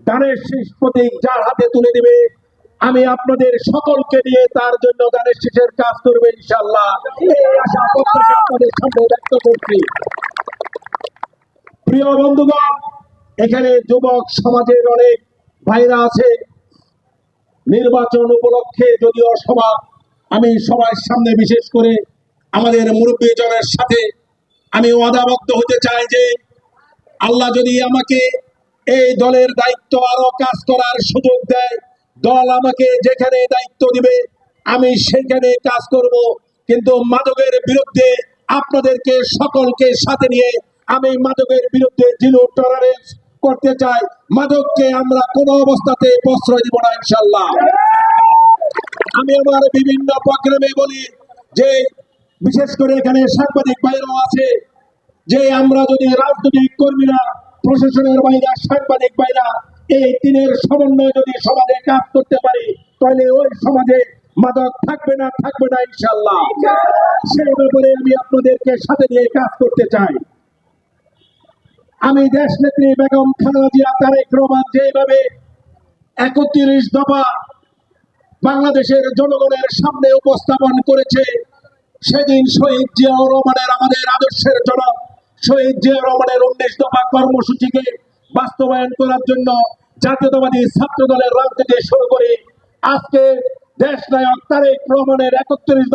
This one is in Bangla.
দানের শীষ প্রতীক যার হাতে তুলে দিবে, আমি আপনাদের সকলকে নিয়ে তার জন্য দানের শীষের কাজ করবে ইনশাআল্লাহ। এই আশা প্রত্যাশা আপনাদের সামনে ব্যক্ত করছি। প্রিয় বন্ধুগণ, এখানে যুবক সমাজের অনেক ভাইরা আছে। নির্বাচন উপলক্ষে যদিও সভা, আমি সবার সামনে বিশেষ করে আমাদের মুরব্বীজনের সাথে আমি ওয়াদাবদ্ধ হতে চাই যে আল্লাহ যদি আমাকে এই দলের দায়িত্ব আরো কাজ করার সুযোগ দেয়, দল আমাকে যেখানে দায়িত্ব দিবে আমি সেখানে কাজ করব। কিন্তু মাদকের বিরুদ্ধে আপনাদেরকে সকলকে সাথে নিয়ে আমি মাদকের বিরুদ্ধে জিরো টলারেন্স করতে চাই। মাদককে আমরা কোনো অবস্থাতে প্রশ্রয় দিব না ইনশাআল্লাহ। আমি আমার বিভিন্ন প্রোগ্রামে বলি যে বিশেষ করে এখানে সাংবাদিক ভাইরাও আছে যে আমরা যদি রাজনৈতিক কর্মীরা, প্রশাসনের বাইরা, সাংবাদিক বাইরা এই তিনের সমন্বয়ে যদি সমাজে কাজ করতে পারি তাহলে ওই সমাজে মাদক থাকবে না ইনশাআল্লাহ। সেই ব্যাপারে আমি আপনাদেরকে সাথে নিয়ে কাজ করতে চাই। আমি দেশ নেত্রী বেগম খালেদা জিয়া তারেক রহমান যেভাবে ৩১ দফা বাংলাদেশের জনগণের সামনে উপস্থাপন করেছে, সেদিন শহীদ জিয়াউর রহমানের, আমাদের আদর্শের জনক শহীদ জিয়াউর রহমানের ১৯ দফা কর্মসূচিকে বাস্তবায়ন করার জন্য জাতীয়তাবাদী ছাত্র দলের রাজনীতি শুরু করে আজকে দেশ নায়ক তারেক রহমানের ৩১